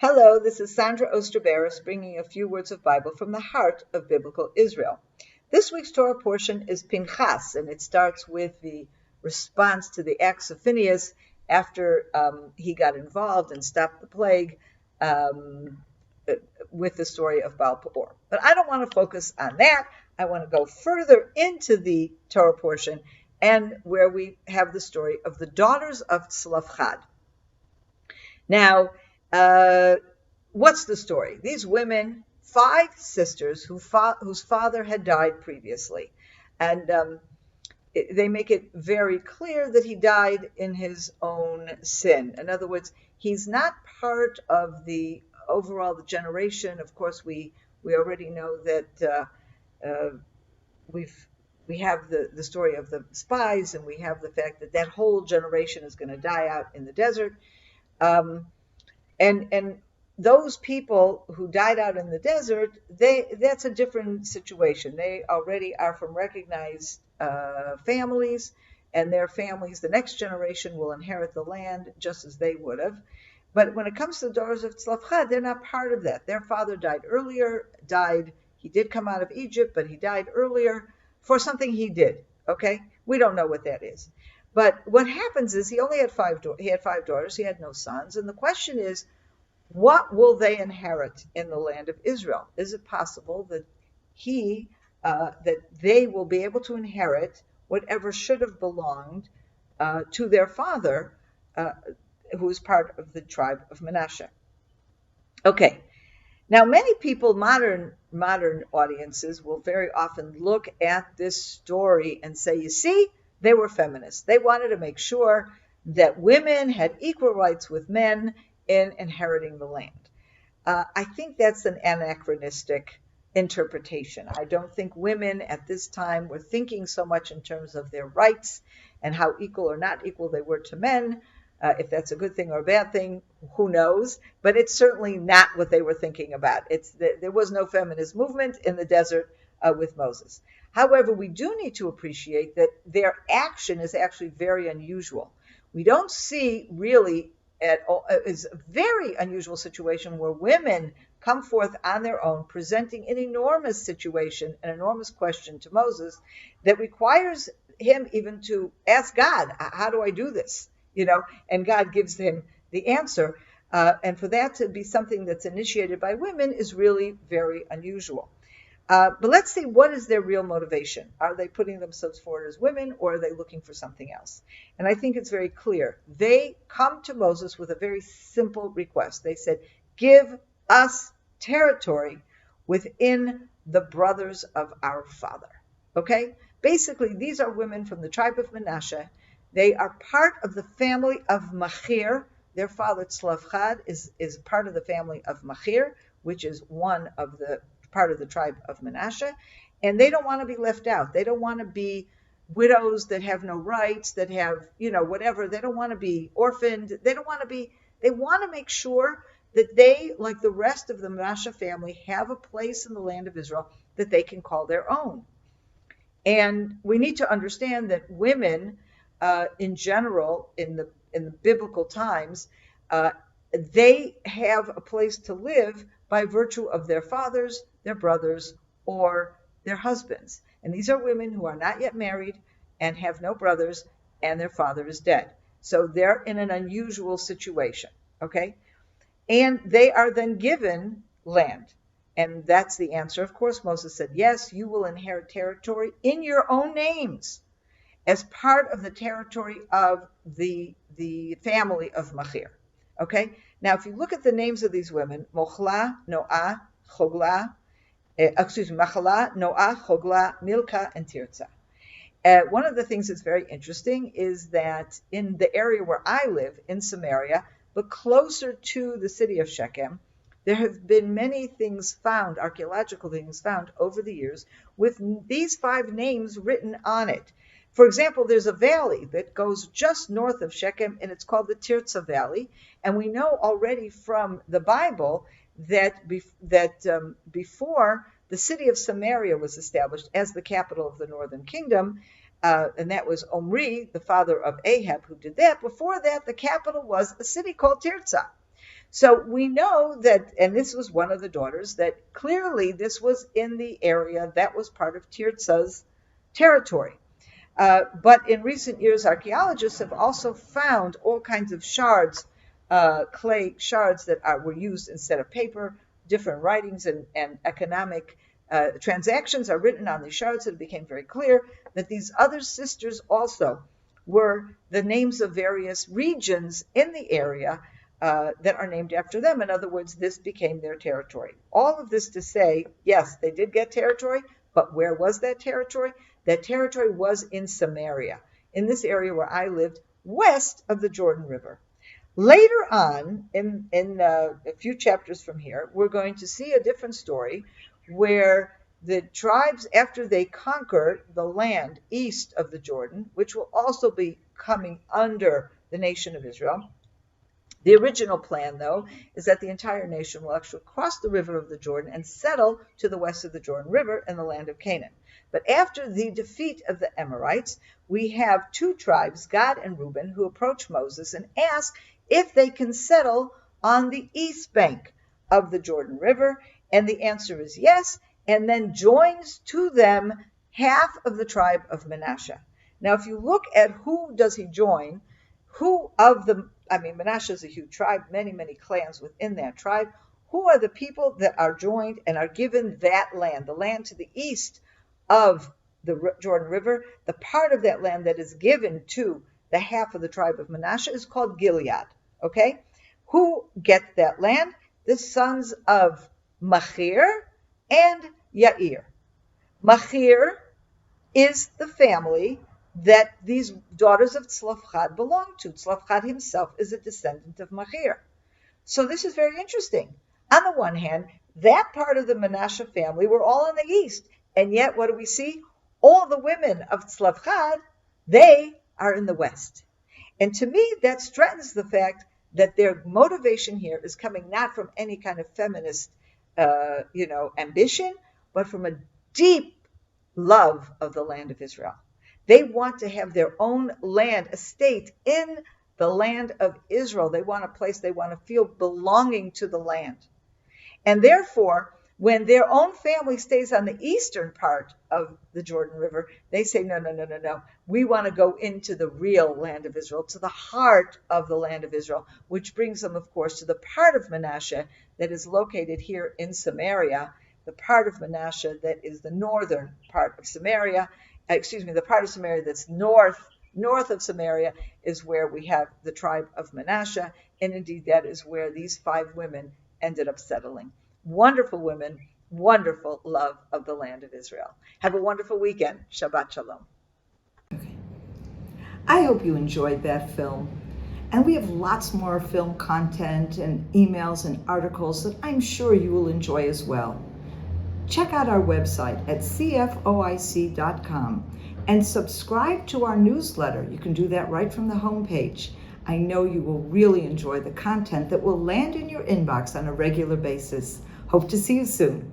Hello, this is Sondra Oster, Baras, bringing a few words of Bible from the heart of Biblical Israel. This week's Torah portion is Pinchas, and it starts with the response to the acts of Phineas after he got involved and stopped the plague with the story of Baal Peor. But I don't want to focus on that. I want to go further into the Torah portion and where we have the story of the daughters of Tzlafchad. Now, what's the story? These women, 5 sisters whose father had died previously, and they make it very clear that he died in his own sin. In other words, he's not part of the overall generation. Of course, we already know that we have the story of the spies, and we have the fact that whole generation is going to die out in the desert. And those people who died out in the desert, that's a different situation. They already are from recognized families, and their families, the next generation, will inherit the land just as they would have. But when it comes to the daughters of Tzlafchad, they're not part of that. Their father died earlier, he did come out of Egypt, but he died earlier for something he did, okay? We don't know what that is. But what happens is he had 5 daughters, he had no sons, and the question is, what will they inherit in the land of Israel? Is it possible that that they will be able to inherit whatever should have belonged to their father, who is part of the tribe of Manasseh? Okay. Now, many people, modern audiences, will very often look at this story and say, you see, they were feminists. They wanted to make sure that women had equal rights with men in inheriting the land. I think that's an anachronistic interpretation. I don't think women at this time were thinking so much in terms of their rights and how equal or not equal they were to men. If that's a good thing or a bad thing, who knows? But it's certainly not what they were thinking about. There was no feminist movement in the desert with Moses. However, we do need to appreciate that their action is actually very unusual. We don't see really at all, it's a very unusual situation where women come forth on their own, presenting an enormous situation, an enormous question to Moses that requires him even to ask God, how do I do this? And God gives him the answer. And for that to be something that's initiated by women is really very unusual. But let's see, what is their real motivation? Are they putting themselves forward as women, or are they looking for something else? And I think it's very clear. They come to Moses with a very simple request. They said, give us territory within the brothers of our father. Okay? Basically, these are women from the tribe of Manasseh. They are part of the family of Machir. Their father, Tzlafchad, is part of the family of Machir, which is part of the tribe of Manasseh, and they don't want to be left out. They don't want to be widows that have no rights, that have, whatever. They don't want to be orphaned. They want to make sure that they, like the rest of the Manasseh family, have a place in the land of Israel that they can call their own. And we need to understand that women, in general, in the biblical times, they have a place to live by virtue of their fathers, their brothers, or their husbands. And these are women who are not yet married and have no brothers, and their father is dead. So they're in an unusual situation, okay? And they are then given land. And that's the answer. Of course, Moses said, yes, you will inherit territory in your own names as part of the territory of the family of Machir. Okay? Now, if you look at the names of these women, Machala, Noah, Chogla, Milcah, and Tirzah. One of the things that's very interesting is that in the area where I live, in Samaria, but closer to the city of Shechem, there have been many things found, archaeological things found over the years, with these 5 names written on it. For example, there's a valley that goes just north of Shechem, and it's called the Tirzah Valley. And we know already from the Bible that before the city of Samaria was established as the capital of the northern kingdom, and that was Omri, the father of Ahab, who did that. Before that, the capital was a city called Tirzah. So we know that, and this was one of the daughters, that clearly this was in the area that was part of Tirza's territory. But in recent years, archaeologists have also found all kinds of shards, clay shards that were used instead of paper. Different writings and economic transactions are written on these shards, and it became very clear that these other sisters also were the names of various regions in the area that are named after them. In other words, this became their territory. All of this to say, yes, they did get territory, but where was that territory? That territory was in Samaria, in this area where I lived, west of the Jordan River. Later on, in a few chapters from here, we're going to see a different story where the tribes, after they conquer the land east of the Jordan, which will also be coming under the nation of Israel. The original plan, though, is that the entire nation will actually cross the river of the Jordan and settle to the west of the Jordan River in the land of Canaan. But after the defeat of the Amorites, we have two tribes, Gad and Reuben, who approach Moses and ask if they can settle on the east bank of the Jordan River. And the answer is yes, and then joins to them half of the tribe of Manasseh. Now, if you look at who does he join, Manasseh is a huge tribe, many, many clans within that tribe. Who are the people that are joined and are given that land, the land to the east of the Jordan River? The part of that land that is given to the half of the tribe of Manasseh is called Gilead. Okay? Who get that land? The sons of Machir and Yair. Machir is the family that these daughters of Tzlafchad belong to. Tzlafchad himself is a descendant of Machir. So this is very interesting. On the one hand, that part of the Manasseh family were all in the east, and yet what do we see? All the women of Tzlafchad, they are in the west. And to me, that strengthens the fact that their motivation here is coming not from any kind of feminist ambition, but from a deep love of the land of Israel. They want to have their own land, a state in the land of Israel. They want a place, they want to feel belonging to the land. And therefore, when their own family stays on the eastern part of the Jordan River, they say, no. We want to go into the real land of Israel, to the heart of the land of Israel, which brings them, of course, to the part of Manasseh that is located here in Samaria, the part of Manasseh that is the northern part of Samaria. The part of Samaria that's north of Samaria is where we have the tribe of Manasseh, and indeed that is where these 5 women ended up settling. Wonderful women, wonderful love of the land of Israel. Have a wonderful weekend. Shabbat Shalom. Okay. I hope you enjoyed that film. And we have lots more film content and emails and articles that I'm sure you will enjoy as well. Check out our website at CFOIC.com and subscribe to our newsletter. You can do that right from the homepage. I know you will really enjoy the content that will land in your inbox on a regular basis. Hope to see you soon.